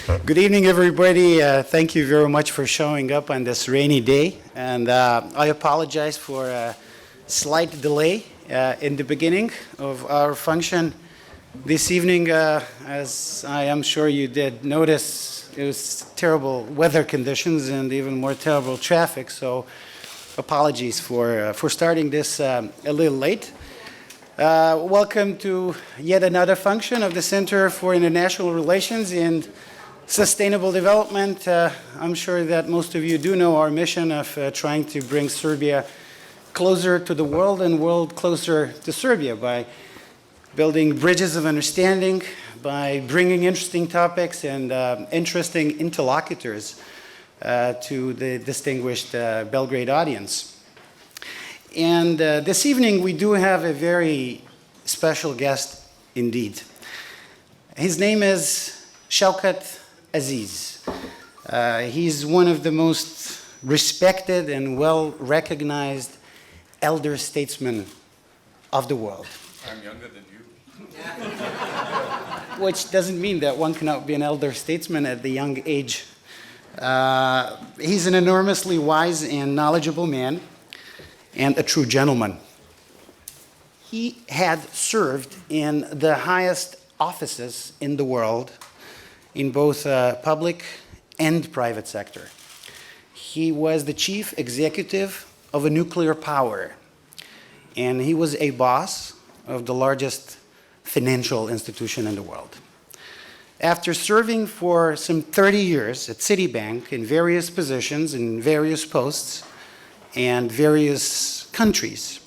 Good evening, everybody. Thank you very much for showing up on this rainy day. And I apologize for a slight delay in the beginning of our function this evening. As I am sure you did notice, it was terrible weather conditions and even more terrible traffic. So apologies for starting this a little late. Welcome to yet another function of the Center for International Relations and Sustainable Development. I'm sure that most of you do know our mission of trying to bring Serbia closer to the world and world closer to Serbia by building bridges of understanding, by bringing interesting topics and interesting interlocutors to the distinguished Belgrade audience. And this evening we do have a very special guest indeed. His name is Shaukat Aziz. He's one of the most respected and well-recognized elder statesmen of the world. I'm younger than you. Which doesn't mean that one cannot be an elder statesman at the young age. He's an enormously wise and knowledgeable man and a true gentleman. He had served in the highest offices in the world in both public and private sector. He was the chief executive of a nuclear power, and he was a boss of the largest financial institution in the world. After serving for some 30 years at Citibank in various positions, in various posts, and various countries,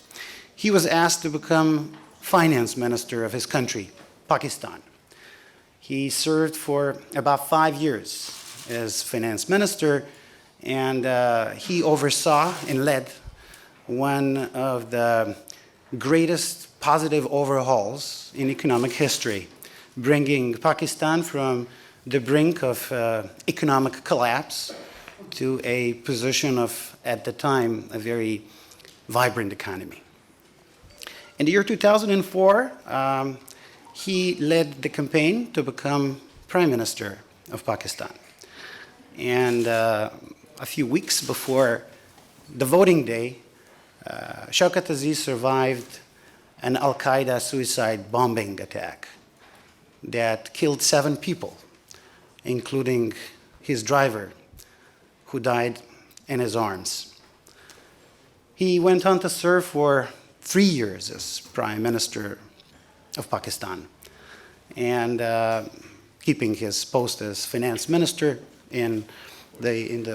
he was asked to become finance minister of his country, Pakistan. He served for about 5 years as finance minister, and he oversaw and led one of the greatest positive overhauls in economic history, bringing Pakistan from the brink of economic collapse to a position of, at the time, a very vibrant economy. In the year 2004, he led the campaign to become Prime Minister of Pakistan. And a few weeks before the voting day, Shaukat Aziz survived an Al-Qaeda suicide bombing attack that killed 7 people, including his driver, who died in his arms. He went on to serve for 3 years as Prime Minister of Pakistan, and keeping his post as finance minister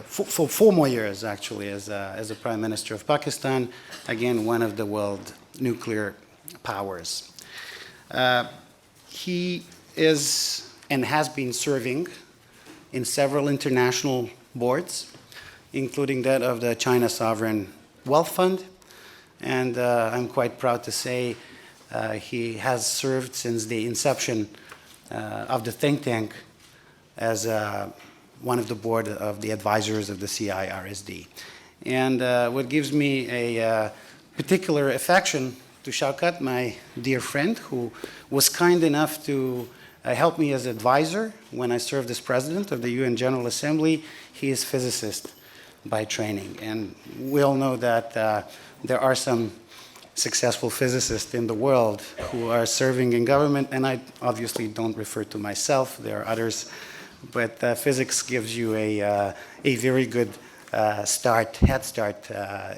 for 4 more years actually as a Prime Minister of Pakistan, again one of the world nuclear powers. He is and has been serving in several international boards, including that of the China Sovereign Wealth Fund, and I'm quite proud to say he has served since the inception of the think tank as one of the board of the advisors of the CIRSD. And what gives me a particular affection to Shaukat, my dear friend, who was kind enough to help me as advisor when I served as president of the UN General Assembly. He is a physicist by training, and we all know that there are some successful physicists in the world who are serving in government, and I obviously don't refer to myself, there are others, but physics gives you a very good head start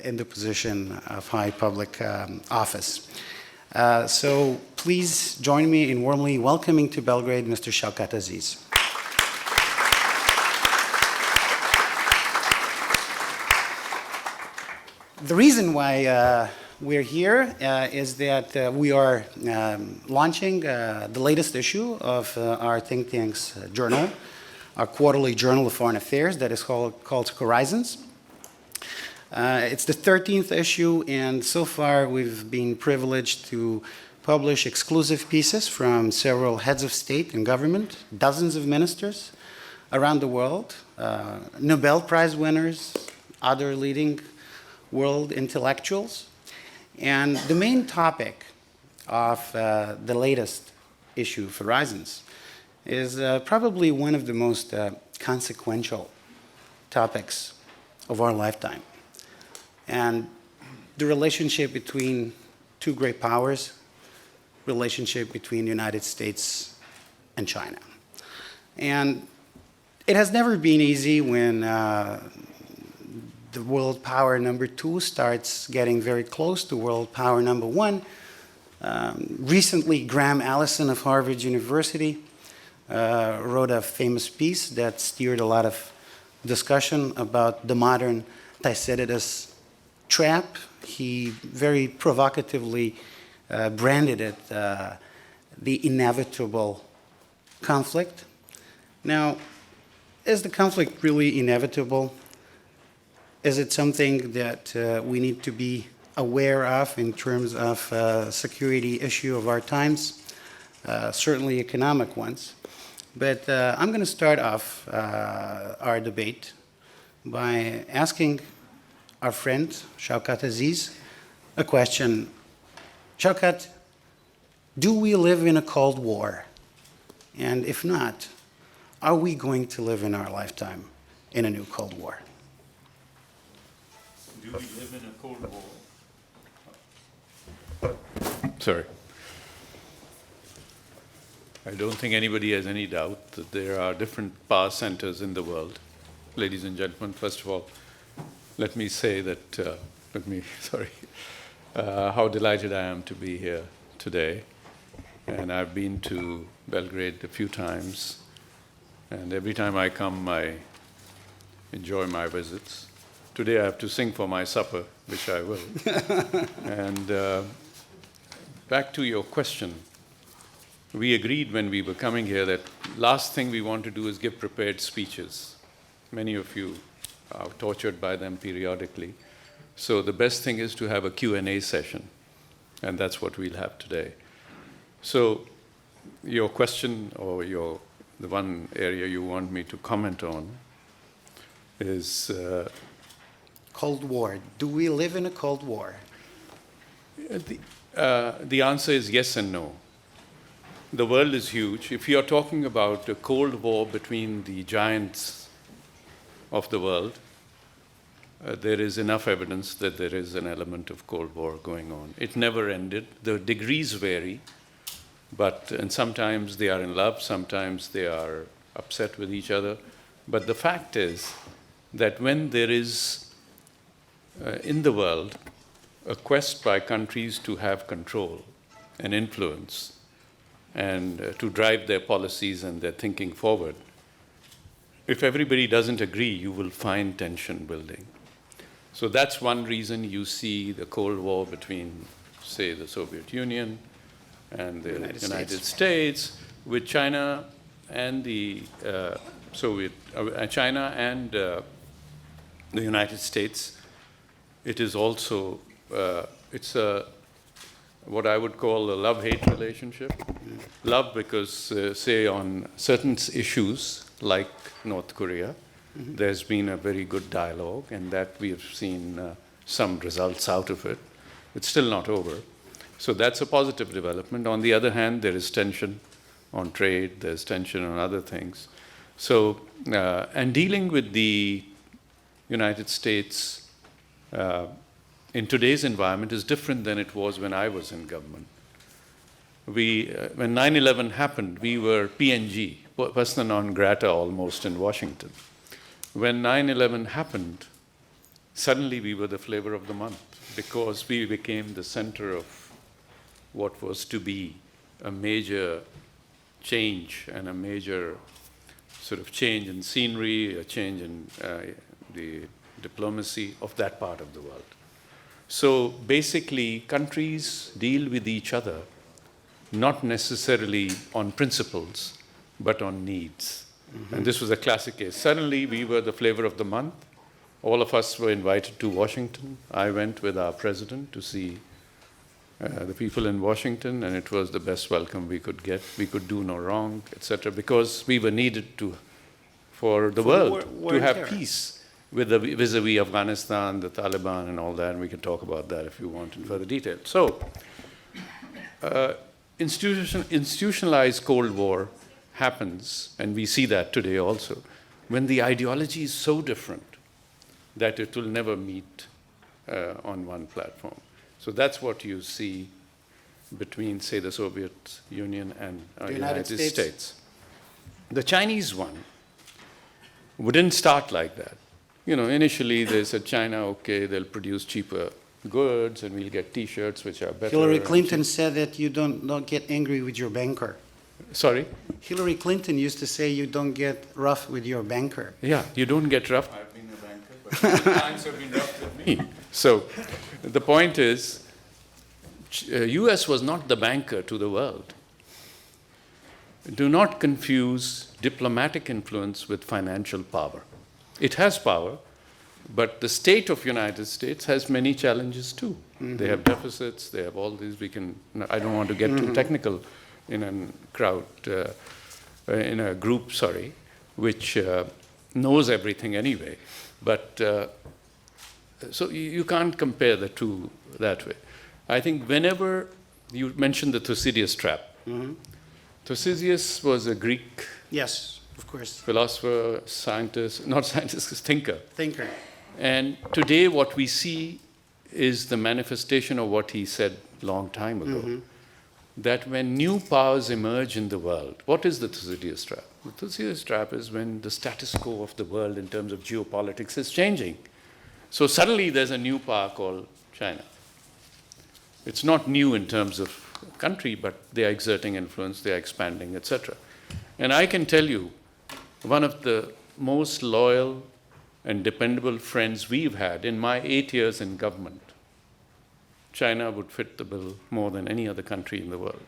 in the position of high public office. So please join me in warmly welcoming to Belgrade Mr. Shaukat Aziz. The reason why we're here is that we are launching the latest issue of our think tank's journal, our quarterly journal of foreign affairs that is called Horizons. It's the 13th issue, and so far we've been privileged to publish exclusive pieces from several heads of state and government, dozens of ministers around the world, Nobel Prize winners, other leading world intellectuals. And the main topic of the latest issue of Horizons is probably one of the most consequential topics of our lifetime. And the relationship between two great powers, relationship between the United States and China. And it has never been easy when the world power number two starts getting very close to world power number one. Recently, Graham Allison of Harvard University wrote a famous piece that steered a lot of discussion about the modern Thucydides trap. He very provocatively branded it the inevitable conflict. Now, is the conflict really inevitable? Is it something that we need to be aware of in terms of security issue of our times? Certainly economic ones. But I'm going to start off our debate by asking our friend, Shaukat Aziz, a question. Shaukat, do we live in a Cold War? And if not, are we going to live in our lifetime in a new Cold War? Do we live in a Cold War? Sorry. I don't think anybody has any doubt that there are different power centers in the world. Ladies and gentlemen, first of all, let me say that, how delighted I am to be here today. And I've been to Belgrade a few times. And every time I come, I enjoy my visits. Today I have to sing for my supper, which I will. And back to your question. We agreed when we were coming here that last thing we want to do is give prepared speeches. Many of you are tortured by them periodically. So the best thing is to have a Q&A session. And that's what we'll have today. So your question, or the one area you want me to comment on is... Cold War. Do we live in a Cold War? The answer is yes and no. The world is huge. If you're talking about a Cold War between the giants of the world, there is enough evidence that there is an element of Cold War going on. It never ended. The degrees vary, and sometimes they are in love, sometimes they are upset with each other. But the fact is that when there is in the world a quest by countries to have control and influence and to drive their policies and their thinking forward, if everybody doesn't agree, you will find tension building. So that's one reason you see the Cold War between, say, the Soviet Union and the United States, with China and the the United States. It is also, it's what I would call a love-hate relationship. Love because, say, on certain issues, like North Korea, there's been a very good dialogue, and that we have seen some results out of it. It's still not over. So that's a positive development. On the other hand, there is tension on trade, there's tension on other things. So, and dealing with the United States in today's environment is different than it was when I was in government. When 9/11 happened, we were PNG, persona non grata almost in Washington. When 9/11 happened, suddenly we were the flavor of the month because we became the center of what was to be a major change and a major sort of change in scenery, a change in the diplomacy of that part of the world. So basically, countries deal with each other not necessarily on principles, but on needs. And this was a classic case. Suddenly, we were the flavor of the month. All of us were invited to Washington. I went with our president to see the people in Washington, and it was the best welcome we could get. We could do no wrong, etc., because we were needed for the world to have peace with vis-a-vis Afghanistan, the Taliban, and all that. And we can talk about that if you want in further detail. So, institutionalized Cold War happens, and we see that today also, when the ideology is so different that it will never meet on one platform. So that's what you see between, say, the Soviet Union and The United United States. The Chinese one wouldn't start like that. Initially they said, China, okay, they'll produce cheaper goods and we'll get T-shirts which are better. Hillary Clinton said that you don't get angry with your banker. Sorry? Hillary Clinton used to say you don't get rough with your banker. Yeah, you don't get rough. I've been a banker, but times have been rough with me. So the point is, US was not the banker to the world. Do not confuse diplomatic influence with financial power. It has power, but the state of United States has many challenges too. Mm-hmm. They have deficits, they have all these, I don't want to get too technical in a group, which knows everything anyway. But so you can't compare the two that way. I think whenever you mentioned the Thucydides trap, Thucydides was a Greek Yes, of course. philosopher, scientist, not scientist, thinker. Thinker. And today what we see is the manifestation of what he said long time ago, that when new powers emerge in the world, what is the Thucydides trap? The Thucydides trap is when the status quo of the world in terms of geopolitics is changing. So suddenly there's a new power called China. It's not new in terms of country, but they are exerting influence, they are expanding, etc. And I can tell you, one of the most loyal and dependable friends we've had in my 8 years in government, China would fit the bill more than any other country in the world,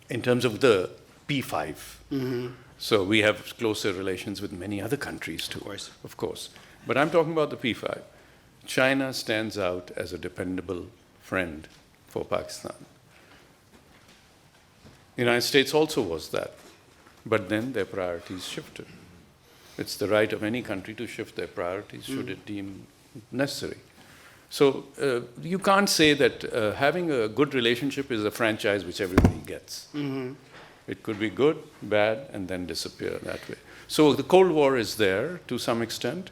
in terms of the P5. So we have closer relations with many other countries too, of course. But I'm talking about the P5. China stands out as a dependable friend for Pakistan. The United States also was that, but then their priorities shifted. It's the right of any country to shift their priorities should it deem necessary. So you can't say that having a good relationship is a franchise which everybody gets. It could be good, bad, and then disappear that way. So the Cold War is there to some extent.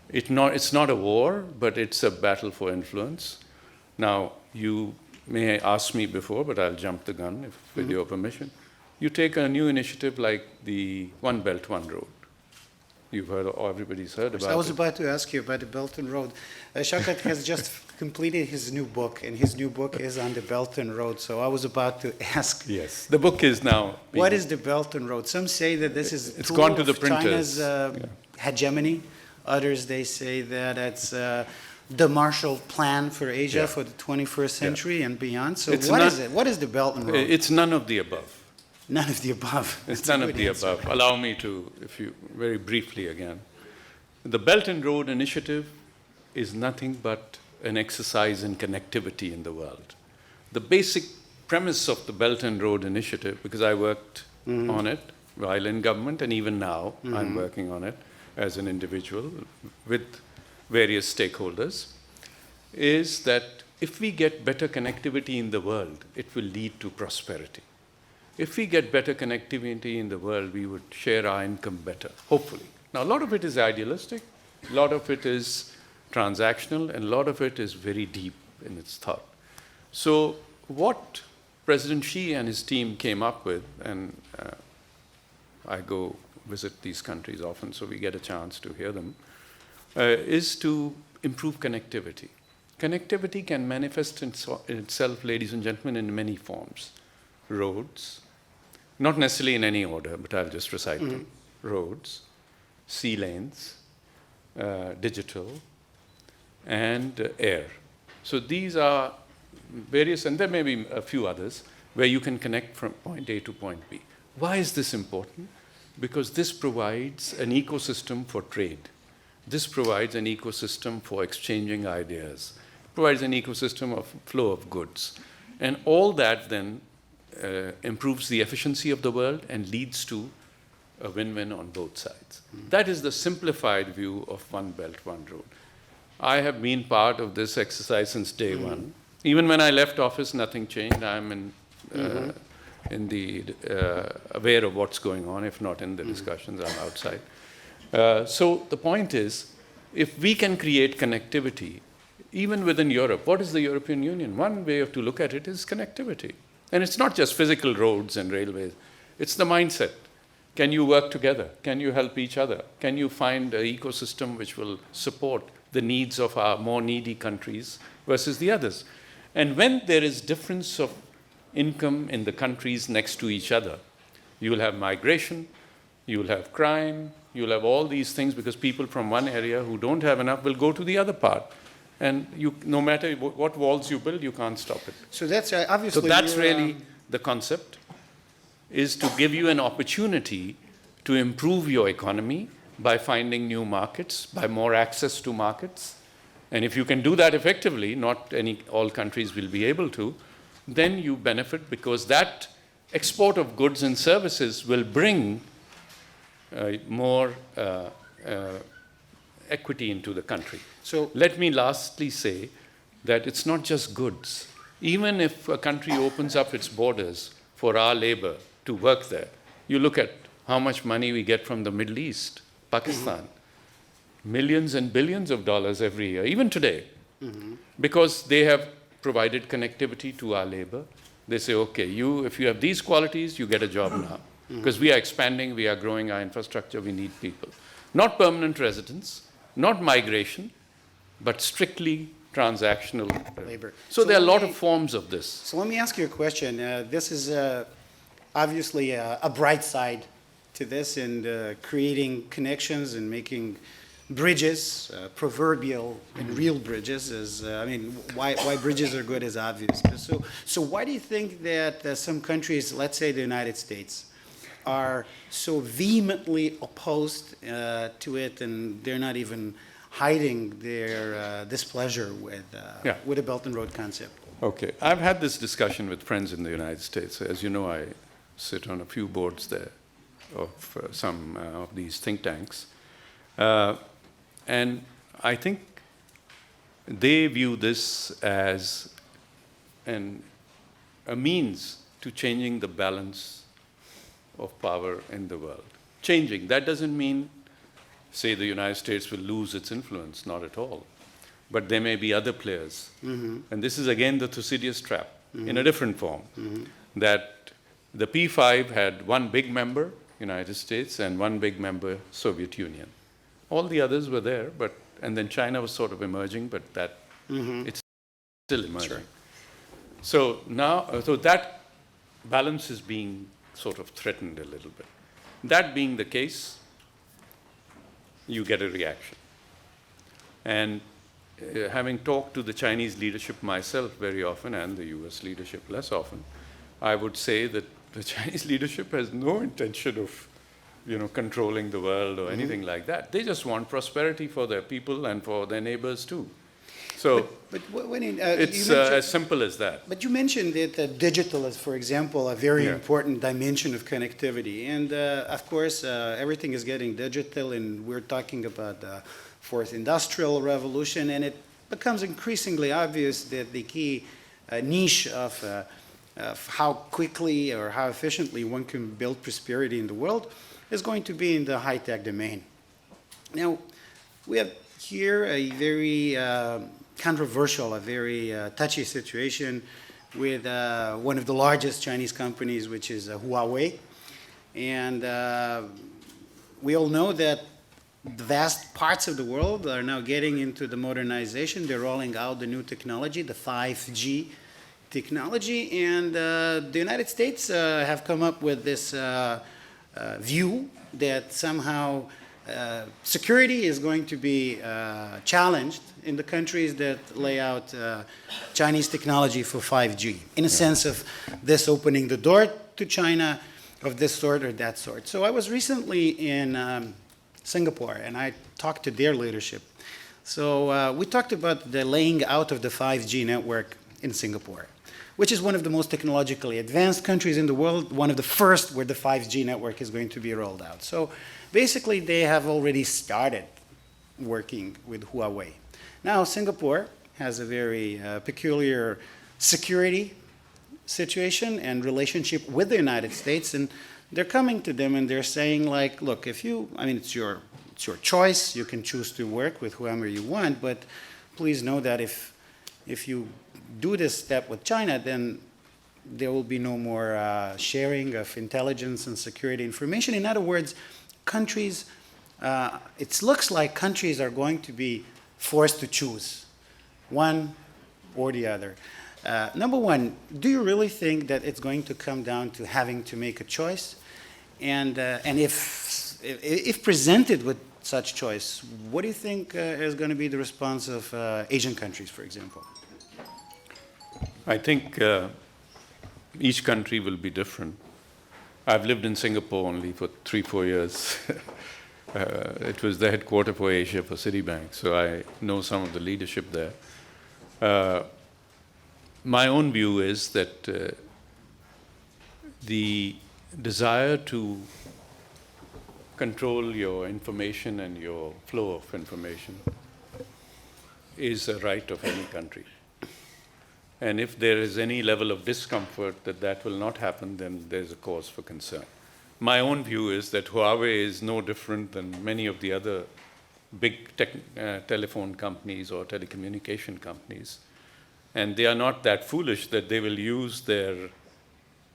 It's not a war, but it's a battle for influence. Now, you may ask me before, but I'll jump the gun with your permission. You take a new initiative like the One Belt, One Road. You've heard, or everybody's heard about it. I was about to ask you about the Belt and Road. Shaukat has just completed his new book, and his new book is on the Belt and Road. So I was about to ask. Yes, the book is now. What is the Belt and Road? Some say that this is it's gone to the printers. China's hegemony. Others, they say that it's the Marshall Plan for Asia for the 21st century and beyond. So what is it? What is the Belt and Road? It's none of the above. None of the above. It's none of the above. Allow me to, very briefly again. The Belt and Road Initiative is nothing but an exercise in connectivity in the world. The basic premise of the Belt and Road Initiative, because I worked on it while in government, and even now I'm working on it as an individual with various stakeholders, is that if we get better connectivity in the world, it will lead to prosperity. If we get better connectivity in the world, we would share our income better, hopefully. Now, a lot of it is idealistic, a lot of it is transactional, and a lot of it is very deep in its thought. So what President Xi and his team came up with, and I go visit these countries often, so we get a chance to hear them, is to improve connectivity. Connectivity can manifest itself, ladies and gentlemen, in many forms. Roads, not necessarily in any order, but I'll just recite them. Roads, sea lanes, digital, and air. So these are various, and there may be a few others, where you can connect from point A to point B. Why is this important? Because this provides an ecosystem for trade. This provides an ecosystem for exchanging ideas, provides an ecosystem of flow of goods. And all that then improves the efficiency of the world and leads to a win-win on both sides. That is the simplified view of One Belt, One Road. I have been part of this exercise since day one. Even when I left office, nothing changed. I'm aware of what's going on, if not in the discussions, I'm outside. So the point is, if we can create connectivity, even within Europe, what is the European Union? One way to look at it is connectivity. And it's not just physical roads and railways. It's the mindset. Can you work together? Can you help each other? Can you find an ecosystem which will support the needs of our more needy countries versus the others? And when there is difference of income in the countries next to each other, you will have migration, you will have crime, you will have all these things, because people from one area who don't have enough will go to the other part. And no matter what walls you build, you can't stop it. So that's obviously... So that's really the concept, is to give you an opportunity to improve your economy by finding new markets, by more access to markets. And if you can do that effectively, not all countries will be able to, then you benefit, because that export of goods and services will bring more equity into the country. So let me lastly say that it's not just goods. Even if a country opens up its borders for our labor to work there, you look at how much money we get from the Middle East, Pakistan, millions and billions of dollars every year, even today, because they have provided connectivity to our labor. They say, okay, if you have these qualities, you get a job now. Because we are expanding, we are growing our infrastructure, we need people. Not permanent residents, not migration, but strictly transactional labor. So there are a lot of forms of this. So let me ask you a question. This is obviously a bright side to this, and creating connections and making bridges, proverbial and real bridges, is, why bridges are good is obvious. So why do you think that some countries, let's say the United States, are so vehemently opposed to it, and they're not even hiding their displeasure with the Belt and Road concept? Okay, I've had this discussion with friends in the United States. As you know, I sit on a few boards there of some of these think tanks. And I think they view this as a means to changing the balance of power in the world. Changing, that doesn't mean, say, the United States will lose its influence, not at all. But there may be other players. And this is again the Thucydides trap in a different form, that the P5 had one big member, United States, and one big member, Soviet Union. All the others were there, and then China was sort of emerging, but it's still emerging. Sure. So now, that balance is being sort of threatened a little bit. That being the case, you get a reaction. And having talked to the Chinese leadership myself very often, and the US leadership less often, I would say that the Chinese leadership has no intention of controlling the world or anything like that. They just want prosperity for their people and for their neighbors too. So it's as simple as that. But you mentioned that digital is, for example, a very important dimension of connectivity. And of course, everything is getting digital, and we're talking about the fourth industrial revolution, and it becomes increasingly obvious that the key niche of how quickly or how efficiently one can build prosperity in the world is going to be in the high-tech domain. Now, we have here a very controversial, a very touchy situation with one of the largest Chinese companies, which is Huawei. And we all know that the vast parts of the world are now getting into the modernization. They're rolling out the new technology, the 5G technology. And the United States have come up with this view that somehow security is going to be challenged in the countries that lay out Chinese technology for 5G, in a sense of this opening the door to China of this sort or that sort. So I was recently in Singapore, and I talked to their leadership. So we talked about the laying out of the 5G network in Singapore, which is one of the most technologically advanced countries in the world, one of the first where the 5G network is going to be rolled out. So basically, they have already started working with Huawei. Now, Singapore has a very peculiar security situation and relationship with the United States, and they're coming to them and they're saying like, look, it's your choice. You can choose to work with whoever you want, but please know that if you do this step with China, then there will be no more sharing of intelligence and security information. In other words, countries, it looks like countries are going to be forced to choose one or the other. Number one, do you really think that it's going to come down to having to make a choice? And if presented with such choice, what do you think is going to be the response of Asian countries, for example? I think each country will be different. I've lived in Singapore only for 3-4 years. It was the headquarters for Asia for Citibank, so I know some of the leadership there. My own view is that the desire to control your information and your flow of information is a right of any country. And if there is any level of discomfort that that will not happen, then there's a cause for concern. My own view is that Huawei is no different than many of the other big telephone companies or telecommunication companies. And they are not that foolish that they will use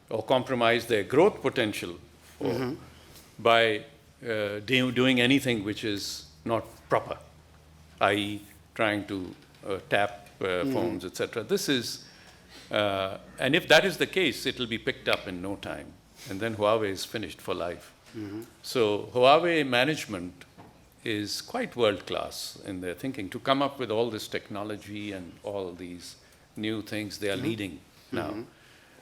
or compromise their growth potential by doing anything which is not proper, i.e. trying to tap phones, etc. This is, and if that is the case, it will be picked up in no time. And then Huawei is finished for life. So Huawei management is quite world-class in their thinking. To come up with all this technology and all these new things they are leading now.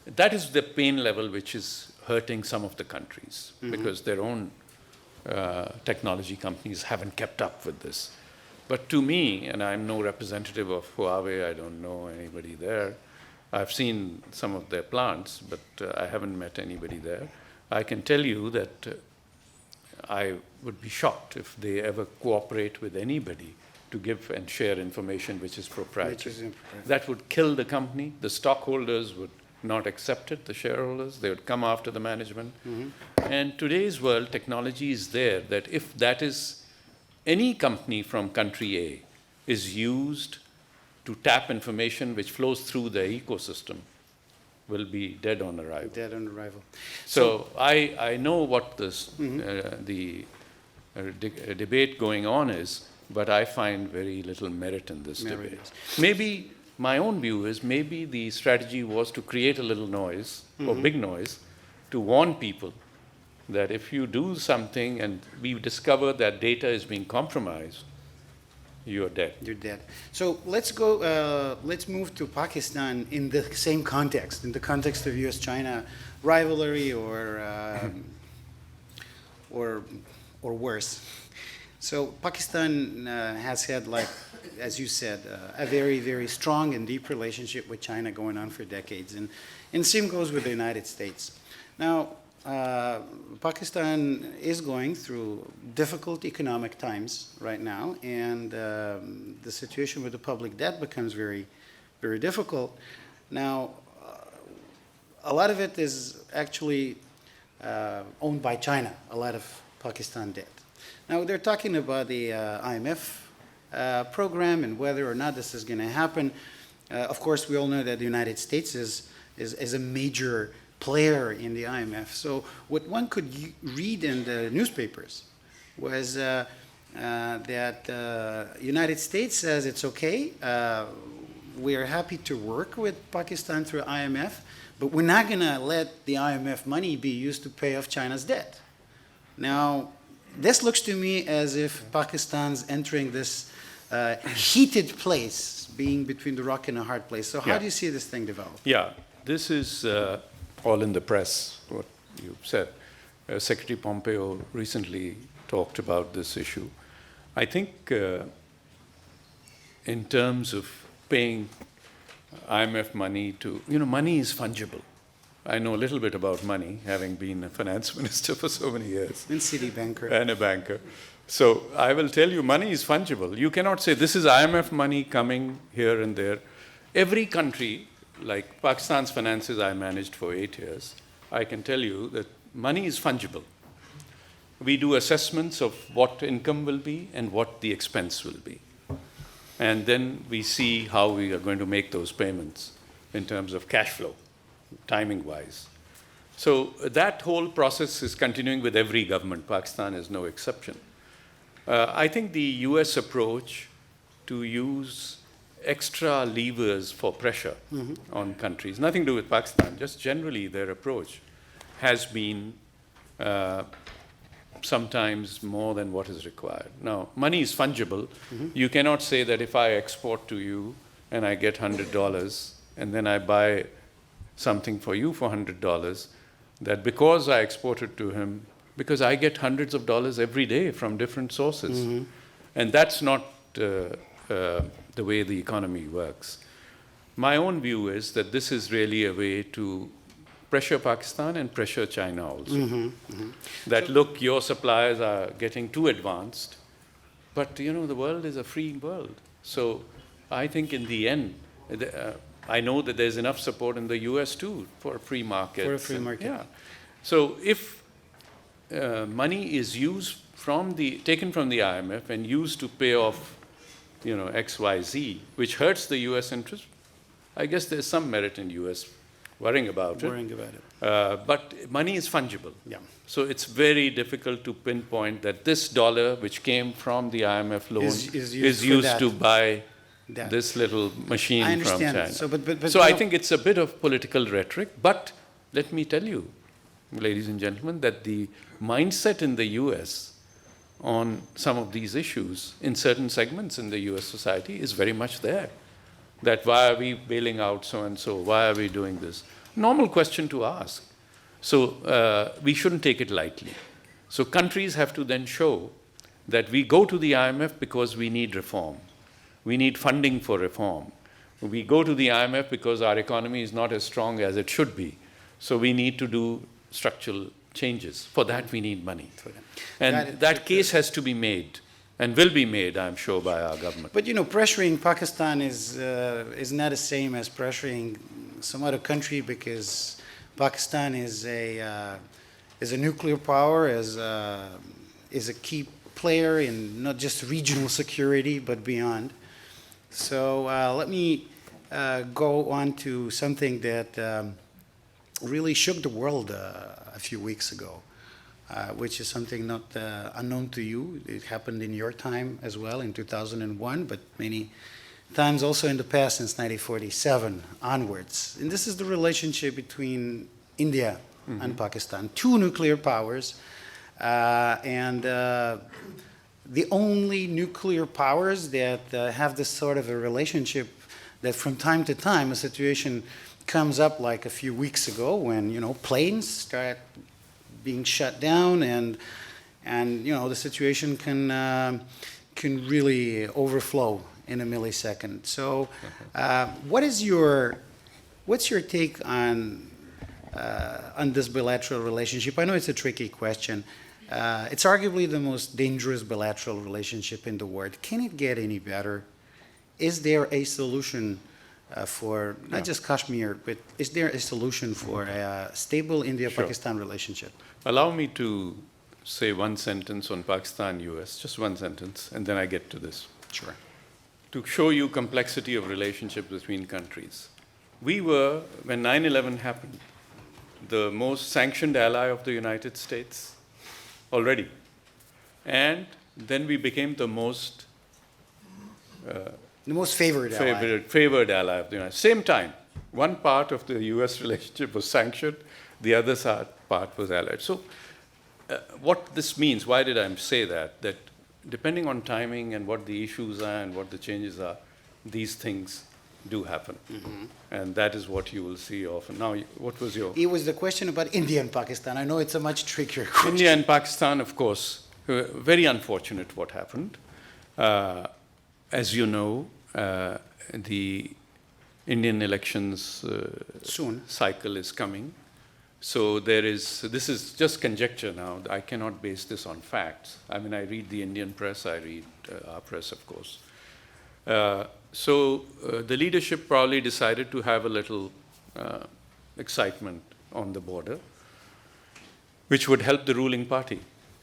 That is the pain level which is hurting some of the countries because their own technology companies haven't kept up with this. But to me, and I'm no representative of Huawei, I don't know anybody there. I've seen some of their plants, but I haven't met anybody there. I can tell you that I would be shocked if they ever cooperate with anybody to give and share information which is proprietary. That would kill the company. The stockholders would not accept it, the shareholders. They would come after the management. And today's world, technology is there that if that is any company from country A is used to tap information which flows through the ecosystem, will be dead on arrival. Dead on arrival. So I know what this, the debate going on is, but I find very little merit in this debate. Maybe my own view is maybe the strategy was to create a little noise or big noise to warn people that if you do something and we discover that data is being compromised, you're dead. You're dead. So let's go. Let's move to Pakistan in the same context, in the context of U.S.-China rivalry, or worse. So Pakistan has had, like, as you said, a very, very strong and deep relationship with China going on for decades, and same goes with the United States. Now, Pakistan is going through difficult economic times right now, and the situation with the public debt becomes very, very difficult. Now, a lot of it is actually owned by China, a lot of Pakistan debt. Now, they're talking about the IMF program and whether or not this is going to happen. Of course, we all know that the United States is a major player in the IMF. So what one could read in the newspapers was that United States says it's okay, we are happy to work with Pakistan through IMF, but we're not going to let the IMF money be used to pay off China's debt. Now, this looks to me as if Pakistan's entering this heated place, being between the rock and a hard place. So how do you see this thing develop? Yeah, this is all in the press, what you said. Secretary Pompeo recently talked about this issue. I think in terms of paying IMF money to, money is fungible. I know a little bit about money, having been a finance minister for so many years. And city banker. And a banker. So I will tell you, money is fungible. You cannot say this is IMF money coming here and there. Every country like Pakistan's finances I managed for 8 years, I can tell you that money is fungible. We do assessments of what income will be and what the expense will be. And then we see how we are going to make those payments in terms of cash flow, timing-wise. So that whole process is continuing with every government. Pakistan is no exception. I think the US approach to use extra levers for pressure on countries, nothing to do with Pakistan, just generally their approach has been sometimes more than what is required. Now, money is fungible. You cannot say that if I export to you and I get $100 and then I buy something for you for $100, that because I exported to him, because I get hundreds of dollars every day from different sources. And that's not the way the economy works. My own view is that this is really a way to pressure Pakistan and pressure China also. That, look, your suppliers are getting too advanced, but the world is a free world. So I think in the end, I know that there's enough support in the US too for a free market. For a free market. Yeah. So if money is used taken from the IMF and used to pay off, XYZ, which hurts the US interest, I guess there's some merit in US worrying about it. But money is fungible. Yeah. So it's very difficult to pinpoint that this dollar, which came from the IMF loan, is used to buy this little machine I from understand. China. So I think it's a bit of political rhetoric, but let me tell you, ladies and gentlemen, that the mindset in the US on some of these issues in certain segments in the US society is very much there. That why are we bailing out so-and-so? Why are we doing this? Normal question to ask. So we shouldn't take it lightly. So countries have to then show that we go to the IMF because we need reform. We need funding for reform. We go to the IMF because our economy is not as strong as it should be. So we need to do structural changes. For that, we need money. And that case has to be made and will be made, I'm sure, by our government. But pressuring Pakistan is not the same as pressuring some other country, because Pakistan is a nuclear power, is a key player in not just regional security but beyond. So let me go on to something that really shook the world a few weeks ago, which is something not unknown to you. It happened in your time as well in 2001, but many times also in the past since 1947 onwards. And this is the relationship between India and Pakistan, two nuclear powers, and the only nuclear powers that have this sort of a relationship that from time to time a situation comes up, like a few weeks ago when planes start being shut down, and the situation can really overflow in a millisecond. So what's your take on this bilateral relationship? I know it's a tricky question. It's arguably the most dangerous bilateral relationship in the world. Can it get any better? Is there a solution for not just Kashmir, but is there a solution for a stable India-Pakistan relationship? Allow me to say one sentence on Pakistan-US, just one sentence, and then I get to this. Sure. To show you complexity of relationship between countries. We were, when 9/11 happened, the most sanctioned ally of the United States already. And then we became the most favored ally. Favored ally of the United States. Same time, one part of the US relationship was sanctioned, the other part was allied. So what this means, why did I say that? That depending on timing and what the issues are and what the changes are, these things do happen. And that is what you will see often. Now, what was your... It was the question about India and Pakistan. I know it's a much trickier question. India and Pakistan, of course, very unfortunate what happened. As you know, the Indian elections soon cycle is coming. So this is just conjecture now. I cannot base this on facts. I mean, I read the Indian press, I read our press, of course. The leadership probably decided to have a little excitement on the border, which would help the ruling party,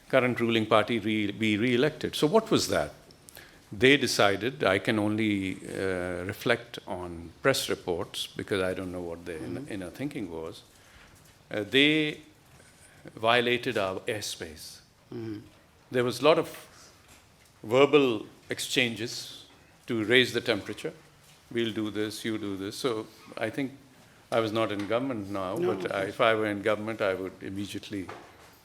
current ruling party, be re-elected. So what was that? They decided, I can only reflect on press reports because I don't know what their inner thinking was. They violated our airspace. There was a lot of verbal exchanges to raise the temperature. We'll do this, you do this. So I think I was not in government now, but if I were in government, I would immediately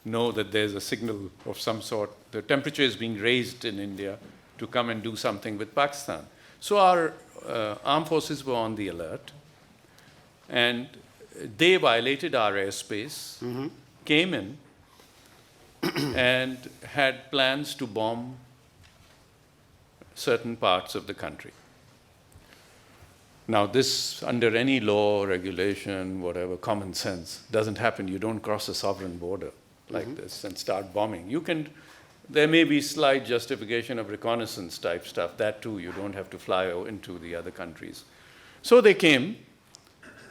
know that there's a signal of some sort. The temperature is being raised in India to come and do something with Pakistan. So our armed forces were on the alert, and they violated our airspace, came in, and had plans to bomb certain parts of the country. Now, this, under any law, regulation, whatever, common sense, doesn't happen. You don't cross a sovereign border like this and start bombing. There may be slight justification of reconnaissance type stuff. That too, you don't have to fly into the other countries. So they came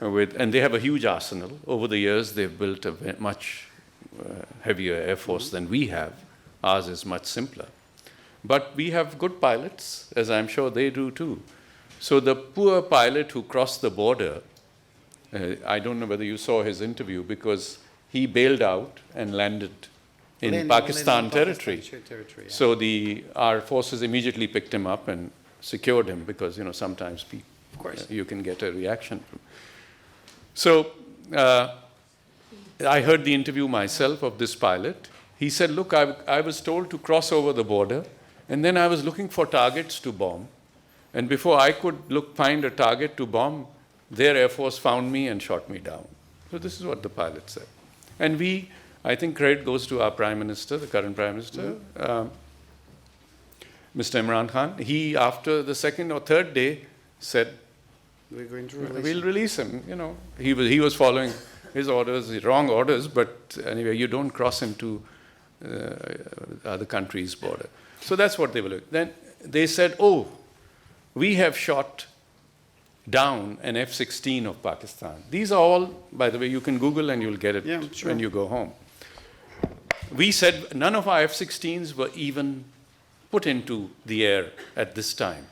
and they have a huge arsenal. Over the years, they've built a much heavier air force than we have. Ours is much simpler. But we have good pilots, as I'm sure they do too. So the poor pilot who crossed the border, I don't know whether you saw his interview, because he bailed out and landed in Pakistan territory. So our forces immediately picked him up and secured him, because sometimes you can get a reaction. So I heard the interview myself of this pilot. He said, look, I was told to cross over the border, and then I was looking for targets to bomb. And before I could find a target to bomb, their Air Force found me and shot me down. So this is what the pilot said. And I think credit goes to our Prime Minister, the current Prime Minister, Mr. Imran Khan. He, after the second or third day, said, we're going to we'll release him. He was following his orders, the wrong orders, but anyway, you don't cross into other countries' border. So that's what they were looking. Then they said, we have shot down an F-16 of Pakistan. These are all, by the way, you can Google and you'll get it when you go home. We said none of our F-16s were even put into the air at this time,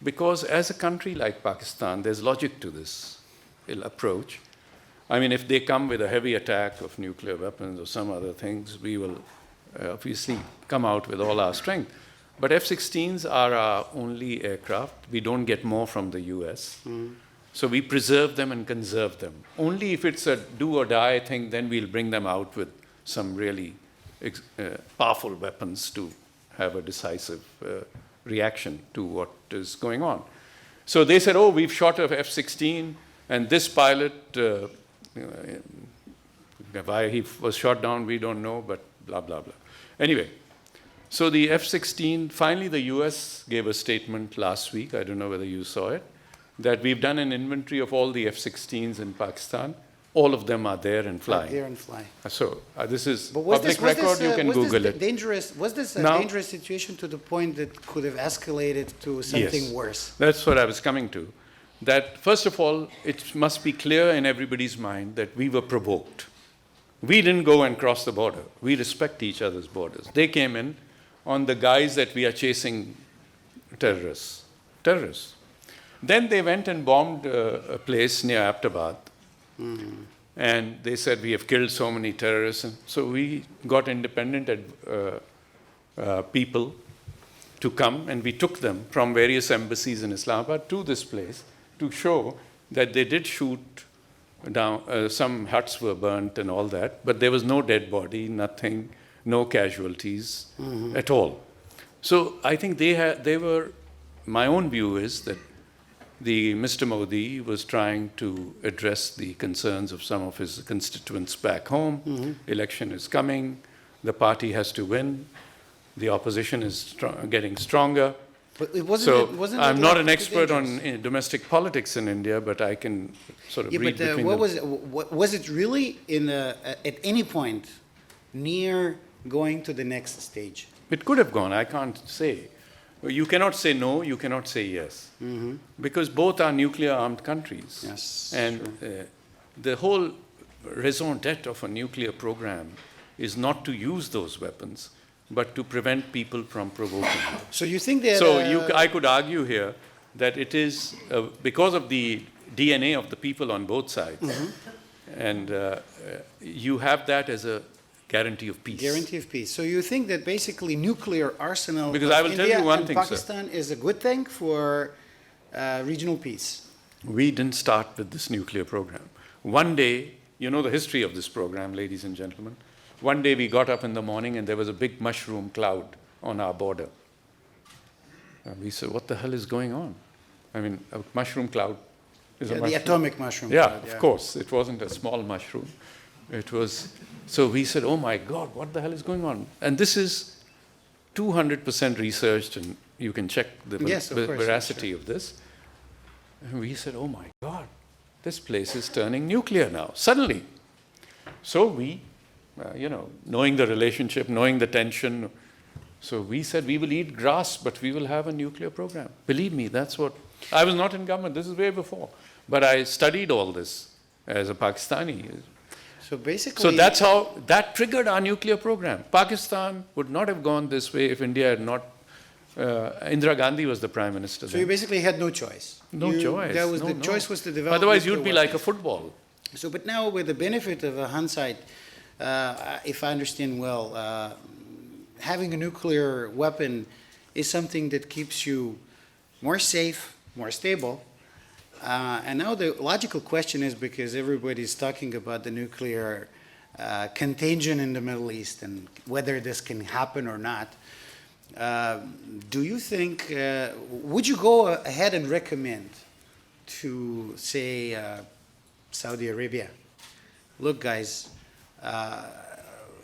because as a country like Pakistan, there's logic to this approach. I mean, if they come with a heavy attack of nuclear weapons or some other things, we will obviously come out with all our strength. But F-16s are our only aircraft. We don't get more from the US. So we preserve them and conserve them. Only if it's a do or die thing, then we'll bring them out with some really powerful weapons to have a decisive reaction to what is going on. So they said, we've shot a F-16, and this pilot, why he was shot down, we don't know, but blah, blah, blah. Anyway, so the F-16, finally the US gave a statement last week, I don't know whether you saw it, that we've done an inventory of all the F-16s in Pakistan. All of them are there and flying. There and flying. So this is public record, you can Google it. Was this a dangerous situation to the point that could have escalated to something worse? That's what I was coming to. That, first of all, it must be clear in everybody's mind that we were provoked. We didn't go and cross the border. We respect each other's borders. They came in on the guise that we are chasing terrorists. Then they went and bombed a place near Abbottabad. And they said, we have killed so many terrorists. And so we got independent people to come, and we took them from various embassies in Islamabad to this place to show that they did shoot down, some huts were burnt and all that, but there was no dead body, nothing, no casualties at all. So I think they were, my own view is that Mr. Modi was trying to address the concerns of some of his constituents back home. Election is coming. The party has to win. The opposition is getting stronger. But wasn't I'm not an expert on domestic politics in India, but I can sort of read between was it really at any point near going to the next stage? It could have gone. I can't say. You cannot say no, you cannot say yes. Because both are nuclear-armed countries. Yes, And the whole raison d'etre of a nuclear program is not to use those weapons, but to prevent people from provoking them. So you think that... So I could argue here that it is because of the DNA of the people on both sides, and you have that as a guarantee of peace. Guarantee of peace. So you think that basically nuclear arsenal Because of I will tell India you one and thing, sir. Pakistan is a good thing for regional peace? We didn't start with this nuclear program. One day, you know the history of this program, ladies and gentlemen. One day we got up in the morning and there was a big mushroom cloud on our border. And we said, what the hell is going on? I mean, a mushroom cloud is a mushroom. The atomic mushroom Yeah, cloud, of course. It wasn't a small mushroom. It was, so we said, oh my God, what the hell is going on? And this is 200% researched, and you can check the Yes, of course, veracity of this. And we said, oh my God, this place is turning nuclear now, suddenly. So we, knowing the relationship, knowing the tension, so we said we will eat grass, but we will have a nuclear program. Believe me, that's what, I was not in government, this is way before. But I studied all this as a Pakistani. So basically... So that's how, that triggered our nuclear program. Pakistan would not have gone this way if India had not, Indira Gandhi was the prime minister So then. you basically had no choice. No choice. That was No, the no. choice was to develop. Otherwise nuclear you'd be weapons. like a football. So, but now with the benefit of a hindsight, if I understand well, having a nuclear weapon is something that keeps you more safe, more stable. And now the logical question is, because everybody's talking about the nuclear contagion in the Middle East and whether this can happen or not, do you think, would you go ahead and recommend to, say, Saudi Arabia, look guys,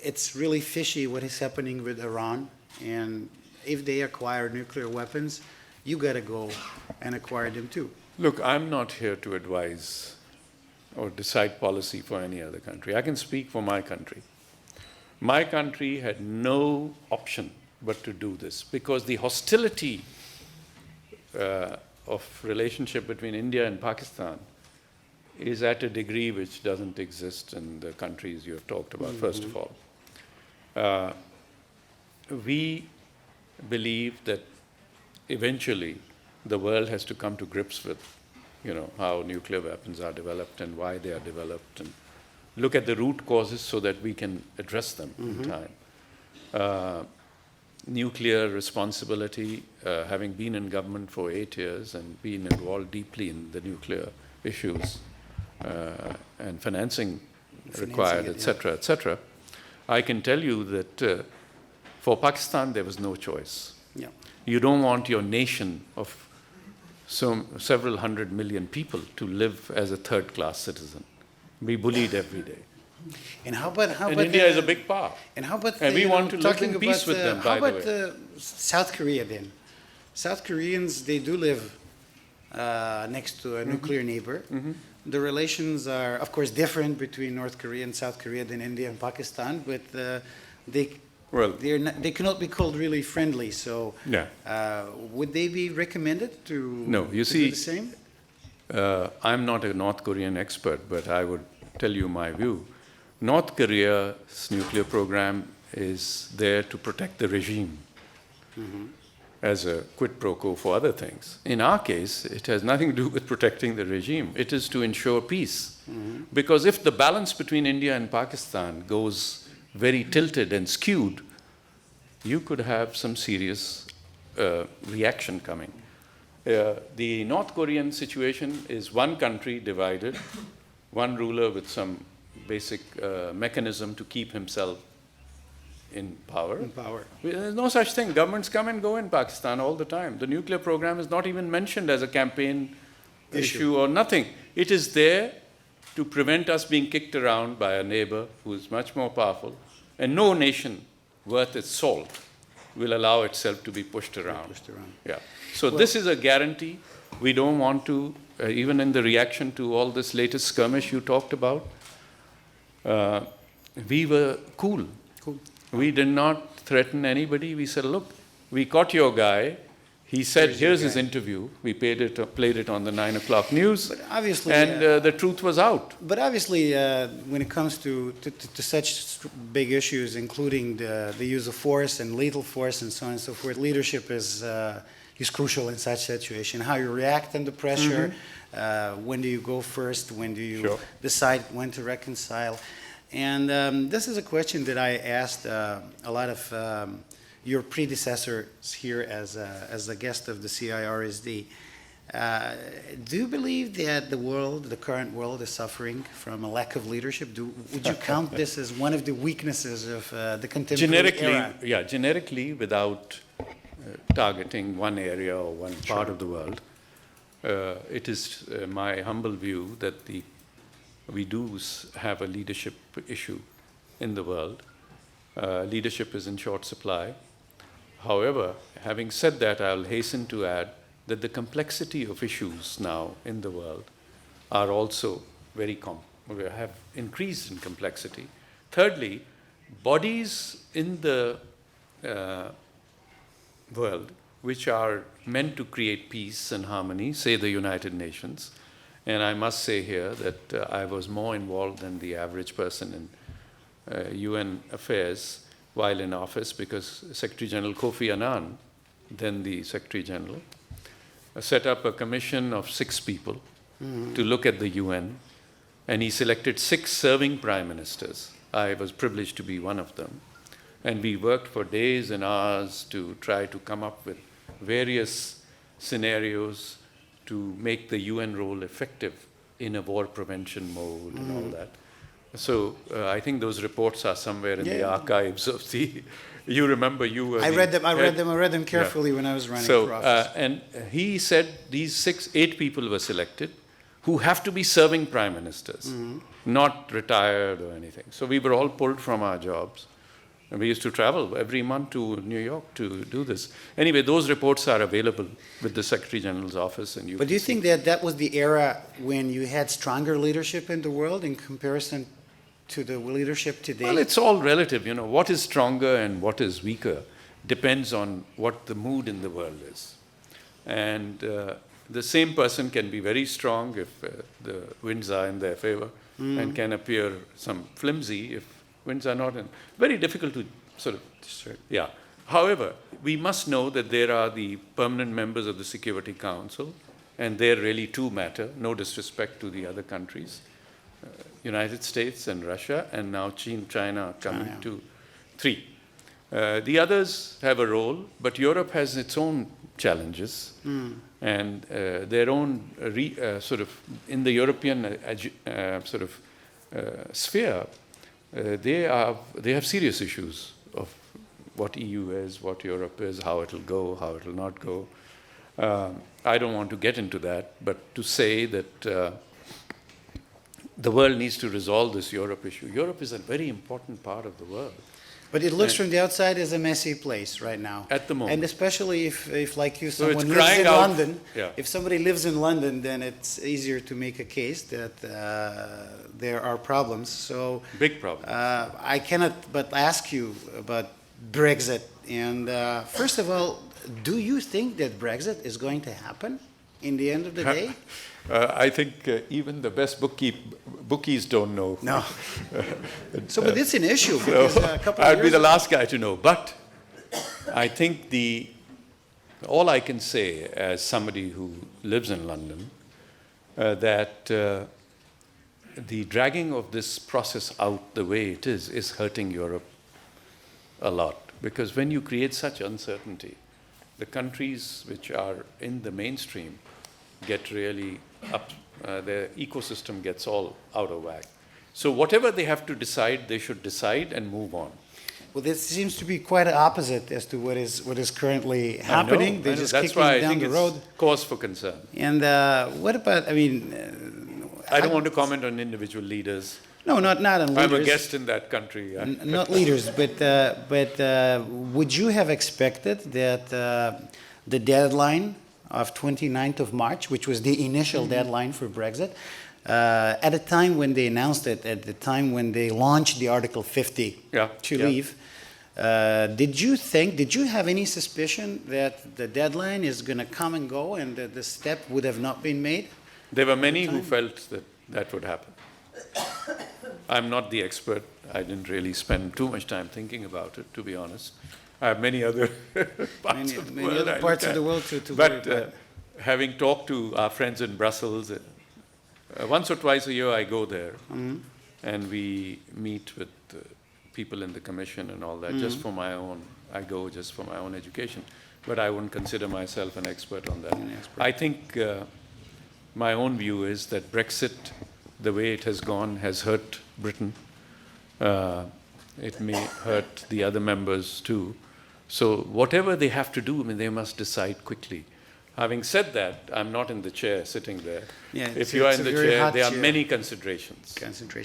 it's really fishy what is happening with Iran, and if they acquire nuclear weapons, you got to go and acquire them too. Look, I'm not here to advise or decide policy for any other country. I can speak for my country. My country had no option but to do this because the hostility of relationship between India and Pakistan is at a degree which doesn't exist in the countries you have talked about, first of all. We believe that eventually the world has to come to grips with, how nuclear weapons are developed and why they are developed, and look at the root causes so that we can address them in time. Nuclear responsibility, having been in government for 8 years and been involved deeply in the nuclear issues and financing required, etc., I can tell you that for Pakistan there was no choice. Yeah. You don't want your nation of several 100 million people to live as a third-class citizen, be bullied every day. And how about India is a big power. And how about we want to live in peace with them, by the way. How about South Korea then? South Koreans, they do live next to a nuclear neighbor. The relations are, of course, different between North Korea and South Korea than India and Pakistan, but they cannot be called really friendly. So, would they be recommended to? No, you to see, do the same? I'm not a North Korean expert, but I would tell you my view. North Korea's nuclear program is there to protect the regime as a quid pro quo for other things. In our case, it has nothing to do with protecting the regime. It is to ensure peace. Because if the balance between India and Pakistan goes very tilted and skewed, you could have some serious reaction coming. The North Korean situation is one country divided, one ruler with some basic mechanism to keep himself in power. There's no such thing. Governments come and go in Pakistan all the time. The nuclear program is not even mentioned as a campaign issue or nothing. It is there to prevent us being kicked around by a neighbor who is much more powerful, and no nation worth its salt will allow itself to be pushed around. Yeah. So this is a guarantee. We don't want to, even in the reaction to all this latest skirmish you talked about, we were cool. We did not threaten anybody. We said, look, we caught your guy. He said, Here's here's your his guy. interview. We played it on the 9 o'clock news, But obviously, and the truth was out. But obviously, when it comes to such big issues, including the use of force and lethal force and so on and so forth, leadership is crucial in such situation. How you react under pressure, when do you go first, when do you Sure. decide when to reconcile. And this is a question that I asked a lot of your predecessors here as a guest of the CIRSD. Do you believe that the current world is suffering from a lack of leadership? Would you count this as one of the weaknesses of the contemporary era? Generically, without targeting one area or one part of the world, it is my humble view that we do have a leadership issue in the world. Leadership is in short supply. However, having said that, I'll hasten to add that the complexity of issues now in the world are also have increased in complexity. Thirdly, bodies in the world which are meant to create peace and harmony, say the United Nations, and I must say here that I was more involved than the average person in UN affairs while in office, because Secretary General Kofi Annan, then the Secretary General, set up a commission of 6 people to look at the UN, and he selected 6 serving prime ministers. I was privileged to be one of them. And we worked for days and hours to try to come up with various scenarios to make the UN role effective in a war prevention mode and all that. So I think those reports are somewhere in the archives of the. You remember you were. I read them carefully when I was running for office. And he said these 8 people were selected, who have to be serving prime ministers, not retired or anything. So we were all pulled from our jobs, and we used to travel every month to New York to do this. Anyway, those reports are available with the Secretary General's office, and you. But do you think that was the era when you had stronger leadership in the world in comparison to the leadership today? Well, it's all relative. What is stronger and what is weaker depends on what the mood in the world is. And the same person can be very strong if the winds are in their favor, and can appear some flimsy if winds are not in. Very difficult to sort of. Yeah. However, we must know that there are the permanent members of the Security Council, and there really 2 matter, no disrespect to the other countries. United States and Russia, and now China coming to 3. The others have a role, but Europe has its own challenges, and their own sort of in the European sphere. They have serious issues of what EU is, what Europe is, how it will go, how it will not go. I don't want to get into that, but to say that. The world needs to resolve this Europe issue. Europe is a very important part of the world. But it looks from the outside as a messy place right now. At the moment. And especially if like you, So someone it's lives in crying out. London. Yeah. If somebody lives in London, then it's easier to make a case that there are problems. So Big problem. I cannot but ask you about Brexit. And first of all, do you think that Brexit is going to happen in the end of the day? I think even the best bookies don't know. No. But it's an issue because a couple of I'd be years the ago- last guy to know. But I think all I can say as somebody who lives in London, that the dragging of this process out the way it is hurting Europe a lot. Because when you create such uncertainty, the countries which are in the mainstream get really up, their ecosystem gets all out of whack. So whatever they have to decide, they should decide and move on. Well, this seems to be quite opposite as to what is currently happening. They're just That's kicking why I down think the it's road. cause for concern. And what about? I mean, I don't want to comment on individual leaders. No, not on leaders. I'm a guest in that country. Not leaders, but would you have expected that the deadline of 29th of March, which was the initial deadline for Brexit, at the time when they announced it, at the time when they launched the Article 50 to leave, Did you have any suspicion that the deadline is going to come and go and that the step would have not been made? There were many who felt that that would happen. I'm not the expert. I didn't really spend too much time thinking about it, to be honest. I have many other parts of the world. Other parts of the world to but worry about. having talked to our friends in Brussels, once or twice a year I go there, and we meet with people in the commission and all that, just for my own. I go just for my own education, but I wouldn't consider myself an expert on that. I think my own view is that Brexit, the way it has gone, has hurt Britain. It may hurt the other members too. So whatever they have to do, I mean, they must decide quickly. Having said that, I'm not in the chair sitting there. Yeah, if you are in the chair, there are chair. many considerations.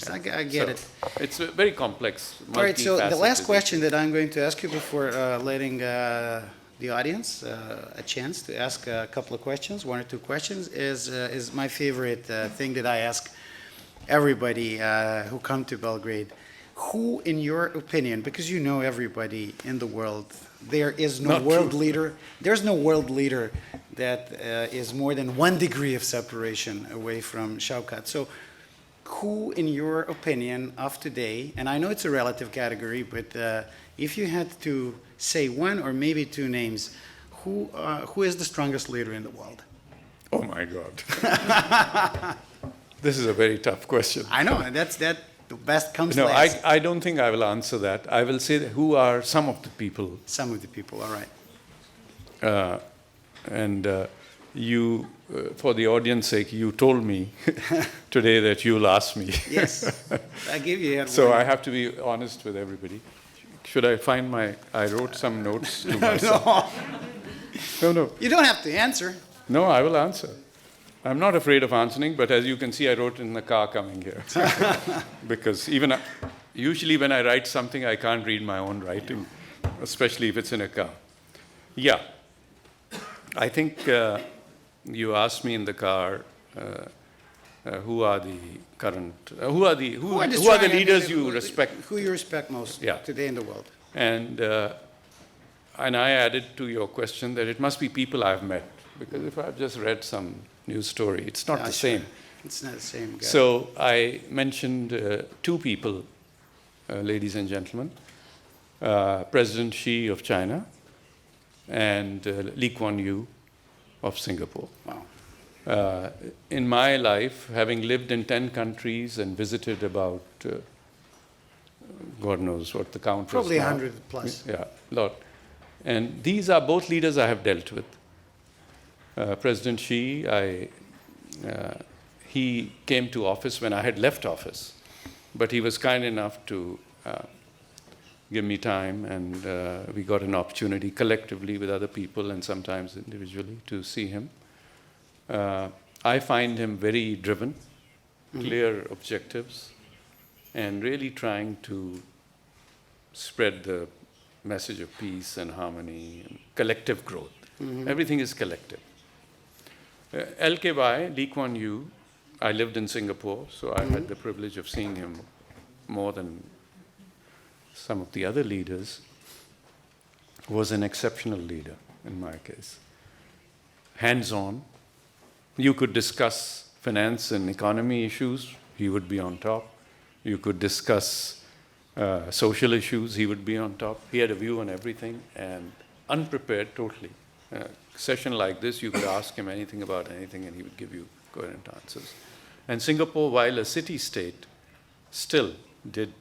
I get it. It's very complex. All right, so the last multifaceted question that I'm going to ask you before letting the audience a chance to ask a couple of questions, one or two questions, is my favorite thing that I ask everybody who come to Belgrade. Who, in your opinion, because you know everybody in the world, there is no Not world true. leader. There's no world leader that is more than 1 degree of separation away from Shaukat. So, who, in your opinion, of today, and I know it's a relative category, but if you had to say one or maybe two names, who is the strongest leader in the world? Oh my God. This is a very tough question. I know, and that's the best comes No, last. I don't think I will answer that. I will say that who are some of the people. Some of the people, all right. And you, for the audience sake, you told me today that you'll ask me. Yes, I give you that So one. I have to be honest with everybody. Should I find I wrote some notes to myself. No. You don't have to answer. No, I will answer. I'm not afraid of answering, but as you can see, I wrote in the car coming here. Because usually when I write something, I can't read my own writing, especially if it's in a car. Yeah. I think you asked me in the car, who are the current, who are the leaders you respect? Who you respect most today in the world? And I added to your question that it must be people I've met, because if I've just read some news story, it's not the same. It's not the same guy. So I mentioned two people, ladies and gentlemen, President Xi of China and Lee Kuan Yew of Singapore. Wow. In my life, having lived in 10 countries and visited about, God knows what the count is Probably now. 100 plus. Yeah, a lot. And these are both leaders I have dealt with. President Xi, he came to office when I had left office, but he was kind enough to give me time, and we got an opportunity collectively with other people and sometimes individually to see him. I find him very driven, clear objectives, and really trying to spread the message of peace and harmony and collective growth. Everything is collective. LKY, Lee Kuan Yew, I lived in Singapore, so I had the privilege of seeing him more than some of the other leaders, was an exceptional leader in my case. Hands-on. You could discuss finance and economy issues, he would be on top. You could discuss social issues, he would be on top. He had a view on everything and unprepared totally. Session like this, you could ask him anything about anything and he would give you coherent answers. And Singapore, while a city-state, still did,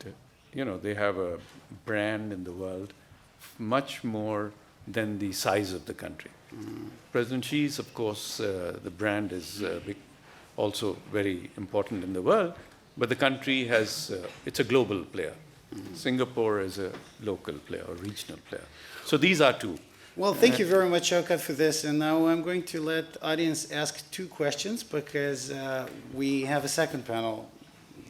they have a brand in the world much more than the size of the country. President Xi's, of course, the brand is also very important in the world, but the country has, it's a global player. Singapore is a local player or regional player. So these are two. Well, thank you very much, Shaukat, for this. And now I'm going to let the audience ask two questions because we have a second panel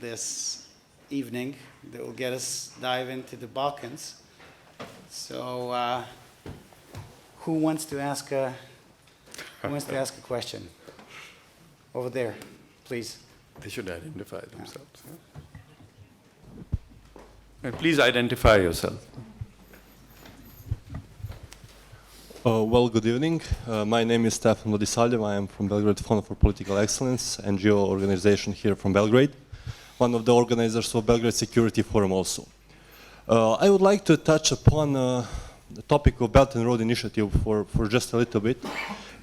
this evening that will get us dive into the Balkans. So who wants to ask a question? Over there, please. They should identify themselves. And please identify yourself. Well, good evening. My name is Stefan Vladisaljev. I am from Belgrade Fund for Political Excellence, NGO organization here from Belgrade, one of the organizers of Belgrade Security Forum also. I would like to touch upon the topic of Belt and Road Initiative for just a little bit,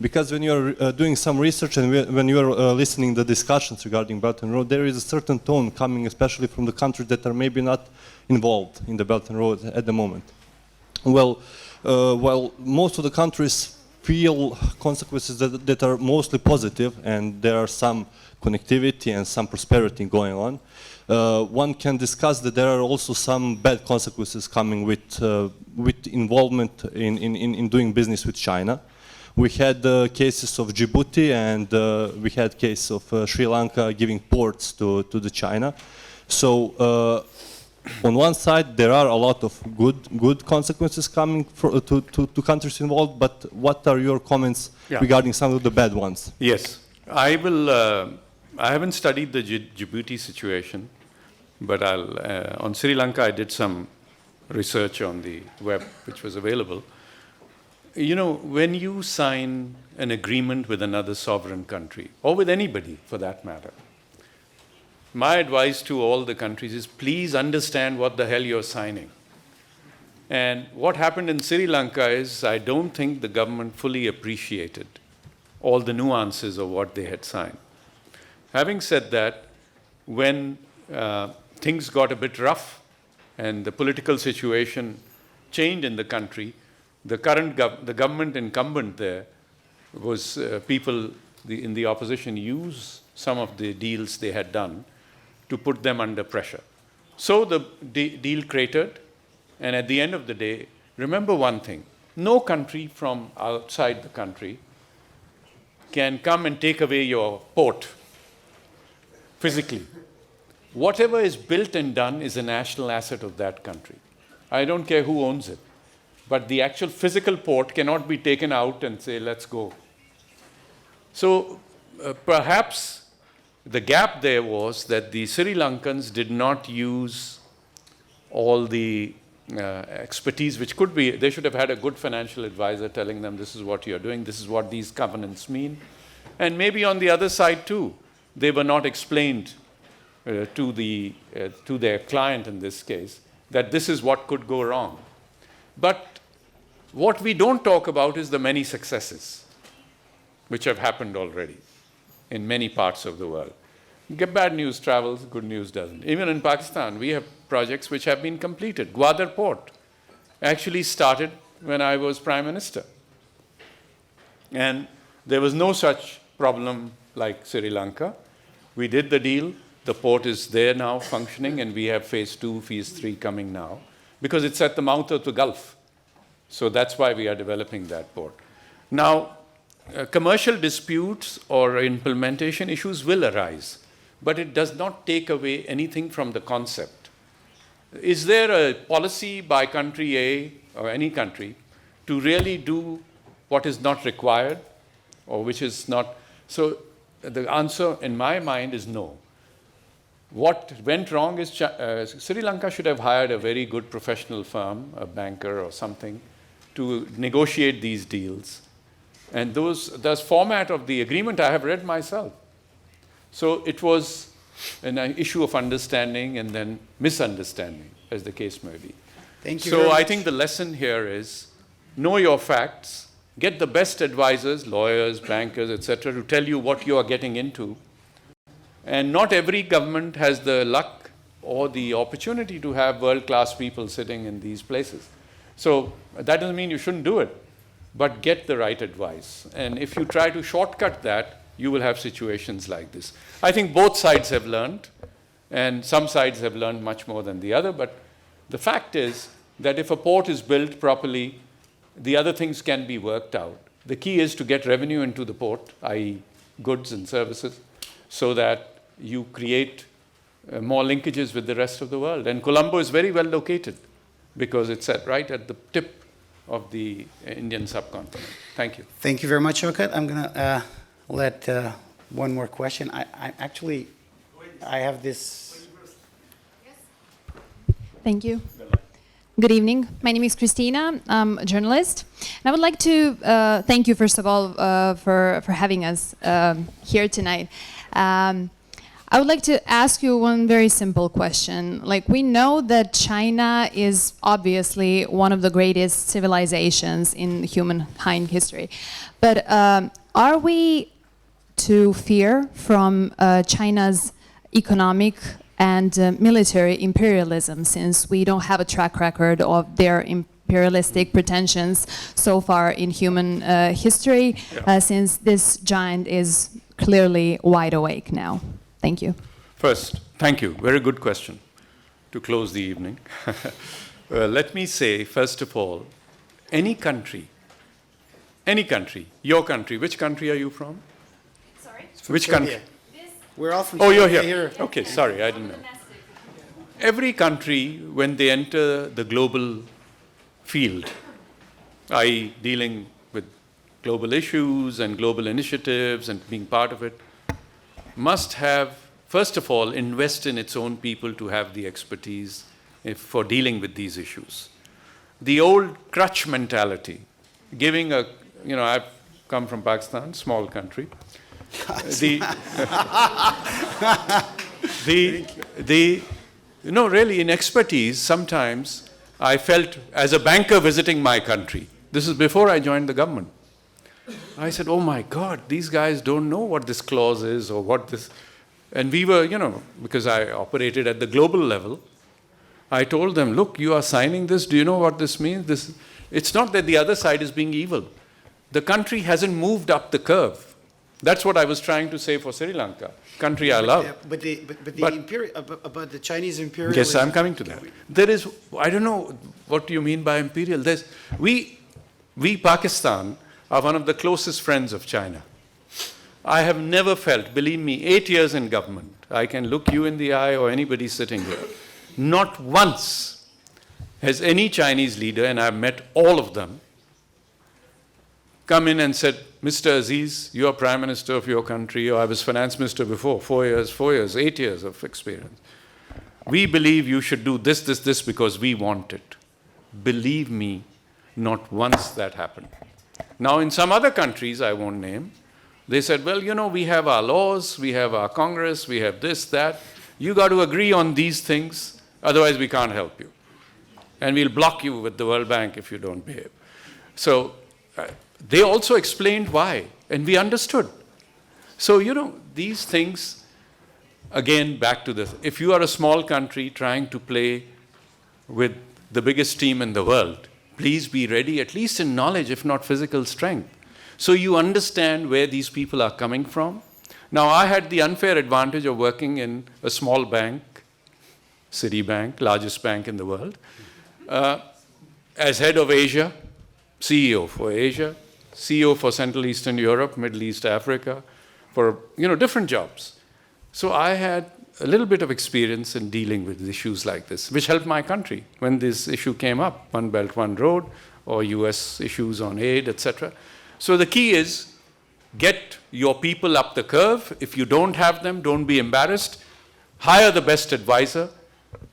because when you're doing some research and when you're listening to the discussions regarding Belt and Road, there is a certain tone coming, especially from the countries that are maybe not involved in the Belt and Road at the moment. Well, while most of the countries feel consequences that are mostly positive, and there are some connectivity and some prosperity going on, one can discuss that there are also some bad consequences coming with involvement in doing business with China. We had cases of Djibouti, and we had case of Sri Lanka giving ports to the China. So on one side, there are a lot of good consequences coming to countries involved, but what are your comments regarding some of the bad ones? Yes, I will. I haven't studied the Djibouti situation, but on Sri Lanka, I did some research on the web, which was available. You know, when you sign an agreement with another sovereign country, or with anybody for that matter, my advice to all the countries is please understand what the hell you're signing. And what happened in Sri Lanka is I don't think the government fully appreciated all the nuances of what they had signed. Having said that, when things got a bit rough and the political situation changed in the country, the government incumbent there was people in the opposition used some of the deals they had done to put them under pressure. So the deal cratered, and at the end of the day, remember one thing, no country from outside the country can come and take away your port physically. Whatever is built and done is a national asset of that country. I don't care who owns it, but the actual physical port cannot be taken out and say, let's go. So perhaps the gap there was that the Sri Lankans did not use all the expertise, which could be, they should have had a good financial advisor telling them this is what you're doing, this is what these covenants mean. And maybe on the other side too, they were not explained to their client in this case, that this is what could go wrong. But what we don't talk about is the many successes which have happened already in many parts of the world. Bad news travels, good news doesn't. Even in Pakistan, we have projects which have been completed. Gwadar Port actually started when I was Prime Minister. And there was no such problem like Sri Lanka. We did the deal. The port is there now functioning, and we have phase 2, phase 3 coming now, because it's at the mouth of the Gulf. So that's why we are developing that port. Now, commercial disputes or implementation issues will arise, but it does not take away anything from the concept. Is there a policy by country A or any country to really do what is not required or which is not? So the answer in my mind is no. What went wrong is Sri Lanka should have hired a very good professional firm, a banker or something, to negotiate these deals. And those format of the agreement I have read myself. So it was an issue of understanding and then misunderstanding, as the case may be. Thank you. So I think the lesson here is know your facts, get the best advisors, lawyers, bankers, etc., to tell you what you are getting into. And not every government has the luck or the opportunity to have world-class people sitting in these places. So that doesn't mean you shouldn't do it, but get the right advice. And if you try to shortcut that, you will have situations like this. I think both sides have learned, and some sides have learned much more than the other, but the fact is that if a port is built properly, the other things can be worked out. The key is to get revenue into the port, i.e. goods and services, so that you create more linkages with the rest of the world. And Colombo is very well located because it's right at the tip of the Indian subcontinent. Thank you. Thank you very much, Shaukat. I'm going to let one more question. I have this. Thank you. Good evening. My name is Christina. I'm a journalist. And I would like to thank you, first of all, for having us here tonight. I would like to ask you one very simple question. Like, we know that China is obviously one of the greatest civilizations in humankind history. But are we to fear from China's economic and military imperialism, since we don't have a track record of their imperialistic pretensions so far in human history, since this giant is clearly wide awake now? Thank you. First, thank you. Very good question to close the evening. Let me say, first of all, any country, your country, which country are you from? Sorry? Which country? We're all from Oh, you're Serbia here. Okay, sorry, I didn't know. Every country, when they enter the global field, i.e. dealing with global issues and global initiatives and being part of it, must have, first of all, invest in its own people to have the expertise for dealing with these issues. The old crutch mentality, giving a, I've come from Pakistan, small country. Really, in expertise, sometimes I felt as a banker visiting my country. This is before I joined the government. I said, oh my God, these guys don't know what this clause is or what this. And we were, because I operated at the global level, I told them, look, you are signing this. Do you know what this means? It's not that the other side is being evil. The country hasn't moved up the curve. That's what I was trying to say for Sri Lanka, country I love. But the Chinese imperialism. Yes, I'm coming to that. There is, I don't know what you mean by imperial. We Pakistan, are one of the closest friends of China. I have never felt, believe me, 8 years in government, I can look you in the eye or anybody sitting here, not once has any Chinese leader, and I've met all of them, come in and said, Mr. Aziz, you are Prime Minister of your country, or I was Finance Minister before, 4 years, 8 years of experience. We believe you should do this because we want it. Believe me, not once that happened. Now, in some other countries, I won't name, they said, well, we have our laws, we have our Congress, we have this, that. You got to agree on these things, otherwise we can't help you. And we'll block you with the World Bank if you don't behave. So they also explained why, and we understood. So, these things, again, back to this. If you are a small country trying to play with the biggest team in the world, please be ready, at least in knowledge, if not physical strength. So you understand where these people are coming from. Now, I had the unfair advantage of working in a small bank, Citibank, largest bank in the world, as head of Asia, CEO for Asia, CEO for Central Eastern Europe, Middle East, Africa, for different jobs. So I had a little bit of experience in dealing with issues like this, which helped my country when this issue came up, One Belt, One Road, or US issues on aid, etc. So the key is get your people up the curve. If you don't have them, don't be embarrassed. Hire the best advisor,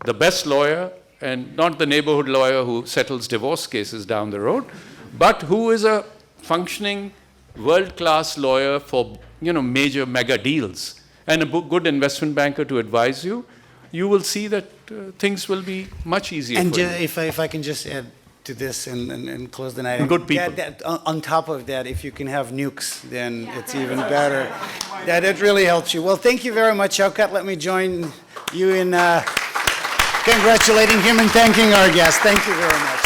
the best lawyer, and not the neighborhood lawyer who settles divorce cases down the road, but who is a functioning world-class lawyer for major mega deals, and a good investment banker to advise you, you will see that things will be much easier and for you. If I can just add to this and close the night. And good people. On top of that, if you can have nukes, then it's even better. That really helps you. Well, thank you very much, Shaukat. Let me join you in congratulating him and thanking our guest. Thank you very much.